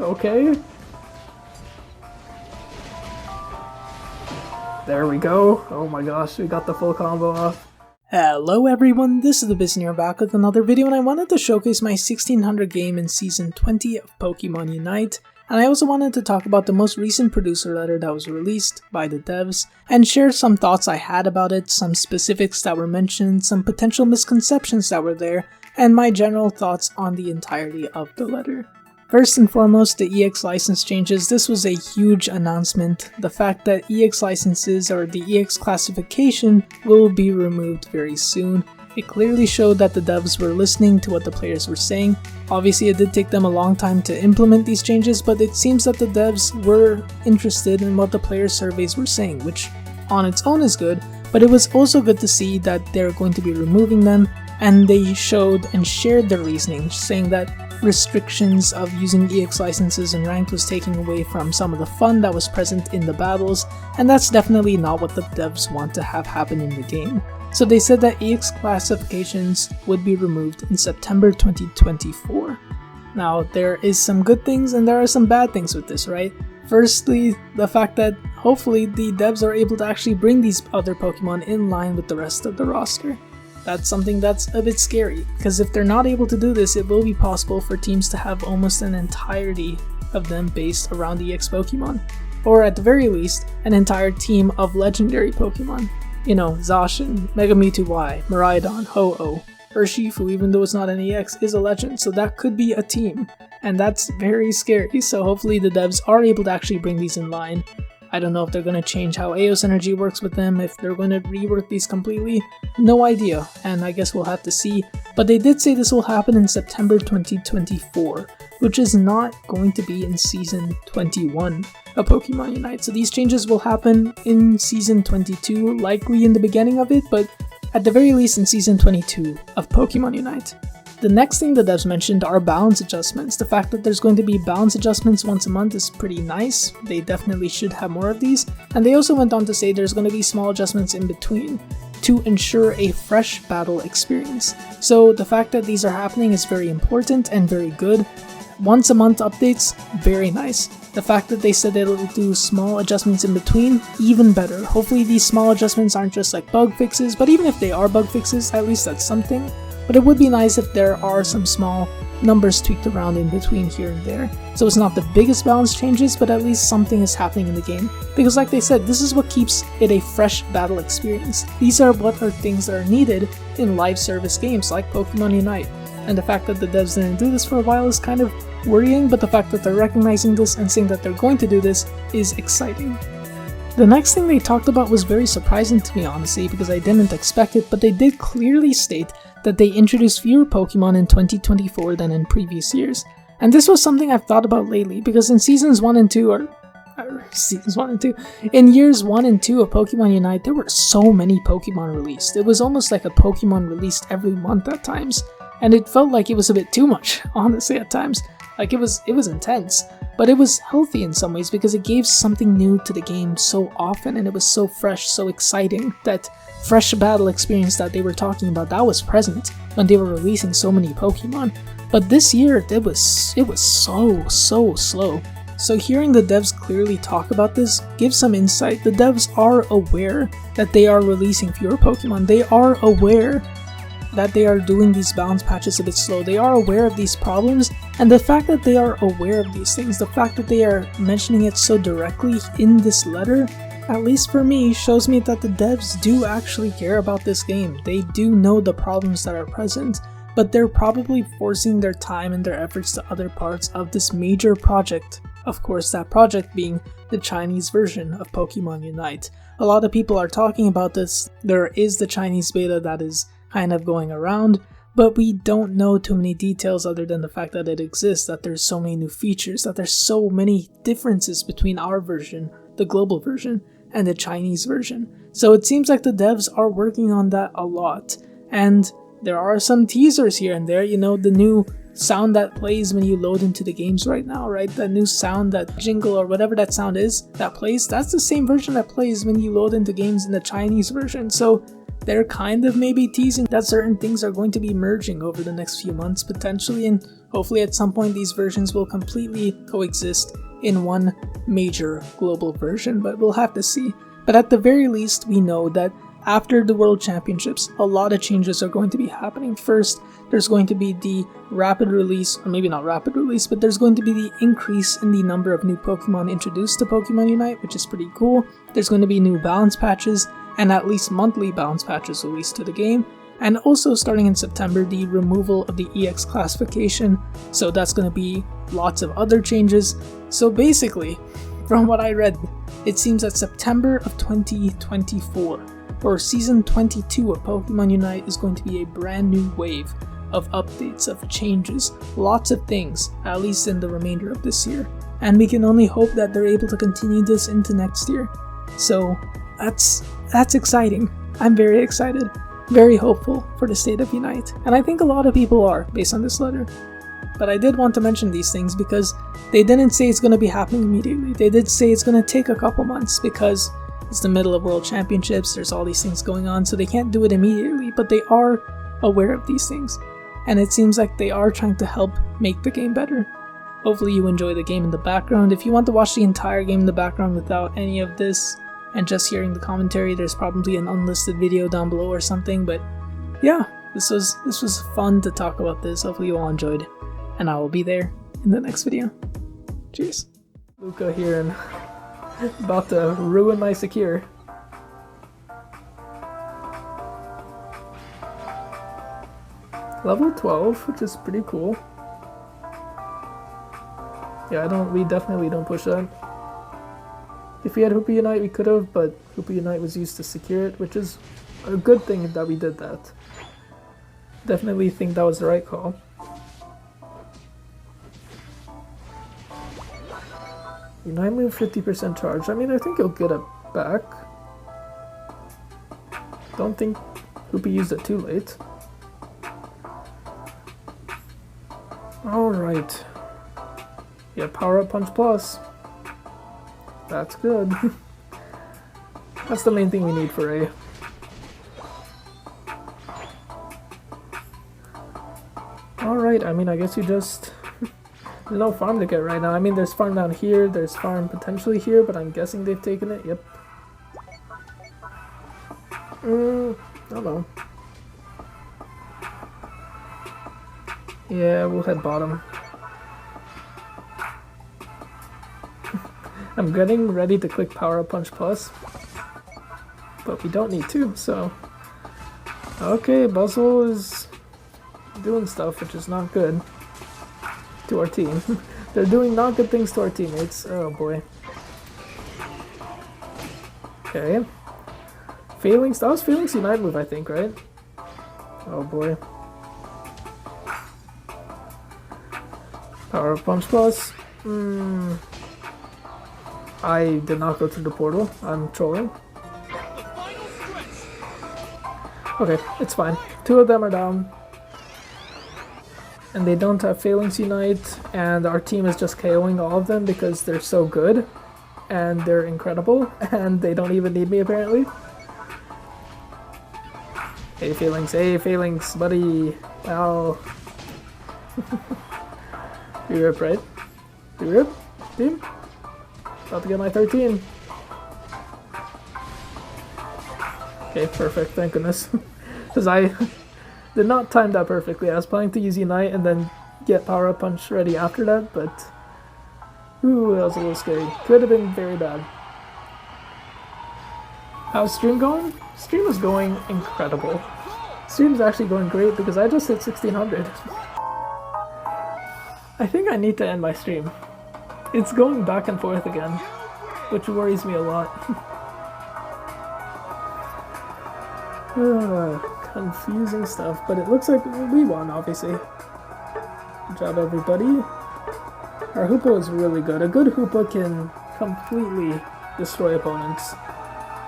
Okay. There we go. Oh my gosh, we got the full combo off. Hello everyone, this is the Business back with another video, and I wanted to showcase my 1600 game in Season 20 of Pokemon Unite, and I also wanted to talk about the most recent producer letter that was released by the devs, and share some thoughts I had about it, some specifics that were mentioned, some potential misconceptions that were there, and my general thoughts on the entirety of the letter. First and foremost, the EX license changes. This was a huge announcement. The fact that EX licenses or the EX classification will be removed very soon. It clearly showed that the devs were listening to what the players were saying. Obviously, it did take them a long time to implement these changes, but it seems that the devs were interested in what the player surveys were saying, which on its own is good, but it was also good to see that they're going to be removing them, and they showed and shared their reasoning, saying that restrictions of using EX licenses and ranked was taking away from some of the fun that was present in the battles, and that's definitely not what the devs want to have happen in the game. So they said that EX classifications would be removed in September 2024. Now, there is some good things and there are some bad things with this, right? Firstly, the fact that hopefully the devs are able to actually bring these other Pokemon in line with the rest of the roster. That's something that's a bit scary, because if they're not able to do this, it will be possible for teams to have almost an entirety of them based around EX Pokemon. Or at the very least, an entire team of legendary Pokemon. You know, Zacian, Mega Mewtwo Y, Miraidon, Ho-Oh, Urshifu, even though it's not an EX, is a legend, so that could be a team. And that's very scary, so hopefully the devs are able to actually bring these in line. I don't know if they're going to change how Eos Energy works with them, if they're going to rework these completely. No idea, and I guess we'll have to see. But they did say this will happen in September 2024, which is not going to be in Season 21 of Pokemon Unite. So these changes will happen in Season 22, likely in the beginning of it, but at the very least in Season 22 of Pokemon Unite. The next thing the devs mentioned are balance adjustments. The fact that there's going to be balance adjustments once a month is pretty nice. They definitely should have more of these. And they also went on to say there's going to be small adjustments in between to ensure a fresh battle experience. So the fact that these are happening is very important and very good. Once a month updates, very nice. The fact that they said they'll do small adjustments in between, even better. Hopefully these small adjustments aren't just like bug fixes, but even if they are bug fixes, at least that's something. But it would be nice if there are some small numbers tweaked around in between here and there. So it's not the biggest balance changes, but at least something is happening in the game. Because like they said, this is what keeps it a fresh battle experience. These are what are things that are needed in live service games like Pokemon Unite. And the fact that the devs didn't do this for a while is kind of worrying, but the fact that they're recognizing this and saying that they're going to do this is exciting. The next thing they talked about was very surprising to me, honestly, because I didn't expect it, but they did clearly state that they introduced fewer Pokemon in 2024 than in previous years. And this was something I've thought about lately, because in Seasons 1 and 2, in years 1 and 2 of Pokemon Unite, there were so many Pokemon released. It was almost like a Pokemon released every month at times, and it felt like it was a bit too much, honestly, at times. Like, it was intense. But it was healthy in some ways because it gave something new to the game so often, and it was so fresh, so exciting. That fresh battle experience that they were talking about, that was present when they were releasing so many Pokemon. But this year, it was so slow. So hearing the devs clearly talk about this gives some insight. The devs are aware that they are releasing fewer Pokemon. They are aware that they are doing these balance patches a bit slow. They are aware of these problems, and the fact that they are aware of these things, the fact that they are mentioning it so directly in this letter, at least for me, shows me that the devs do actually care about this game. They do know the problems that are present, but they're probably forcing their time and their efforts to other parts of this major project. Of course, that project being the Chinese version of Pokemon Unite. A lot of people are talking about this. There is the Chinese beta that is kind of going around, but we don't know too many details other than the fact that it exists, that there's so many new features, that there's so many differences between our version, the global version, and the Chinese version. So it seems like the devs are working on that a lot, and there are some teasers here and there, you know, the new sound that plays when you load into the games right now, right? That new sound, that jingle or whatever that sound is that plays, that's the same version that plays when you load into games in the Chinese version. So they're kind of maybe teasing that certain things are going to be merging over the next few months potentially, and hopefully at some point these versions will completely coexist in one major global version, but we'll have to see. But at the very least, we know that after the World Championships, a lot of changes are going to be happening. First, there's going to be the rapid release, or maybe not rapid release, but there's going to be the increase in the number of new Pokemon introduced to Pokemon Unite, which is pretty cool. There's going to be new balance patches, and at least monthly balance patches released to the game. And also starting in September, the removal of the EX classification, so that's going to be lots of other changes. So basically, from what I read, it seems that September of 2024, or Season 22 of Pokemon Unite, is going to be a brand new wave of updates, of changes, lots of things, at least in the remainder of this year. And we can only hope that they're able to continue this into next year. So that's exciting. I'm very excited, very hopeful for the state of Unite. And I think a lot of people are, based on this letter. But I did want to mention these things because they didn't say it's going to be happening immediately. They did say it's going to take a couple months because it's the middle of World Championships, there's all these things going on, so they can't do it immediately, but they are aware of these things. And it seems like they are trying to help make the game better. Hopefully you enjoy the game in the background. If you want to watch the entire game in the background without any of this and just hearing the commentary, there's probably an unlisted video down below or something, but yeah, this was fun to talk about this. Hopefully you all enjoyed, and I will be there in the next video. Cheers. Luca here and about to ruin my secure. Level 12, which is pretty cool. Yeah, we definitely don't push that. If we had Hoopa Unite, we could have, but Hoopa Unite was used to secure it, which is a good thing that we did that. Definitely think that was the right call. Unite move 50% charge. I mean, I think he'll get it back. Don't think Hoopa used it too late. Alright. Yeah, Power Up Punch Plus. That's good. That's the main thing we need for A. Alright, I mean, I guess you just... There's no farm to get right now. I mean, there's farm down here, there's farm potentially here, but I'm guessing they've taken it. Yep. I don't know. Yeah, we'll head bottom. I'm getting ready to click Power Up Punch Plus, but we don't need to, so... Okay, Buzzle is doing stuff, which is not good to our team. They're doing not good things to our teammates. Oh boy. Okay. Failings, that was Failings Unite move, I think, right? Oh boy. Power Up Punch Plus. I did not go through the portal. I'm trolling. Okay, it's fine. Two of them are down. And they don't have Failings Unite, and our team is just KOing all of them because they're so good. And they're incredible, and they don't even need me apparently. Hey Failings, buddy. Ow. You rip, right? You rip, team? About to get my 13. Okay, perfect, thank goodness. Because I did not time that perfectly. I was planning to use Unite and then get Power Up Punch ready after that, but... Ooh, that was a little scary. Could have been very bad. How's stream going? Stream is going incredible. Stream's actually going great because I just hit 1600. I think I need to end my stream. It's going back and forth again, which worries me a lot. Confusing stuff, but it looks like we won, obviously. Good job, everybody. Our Hoopa is really good. A good Hoopa can completely destroy opponents.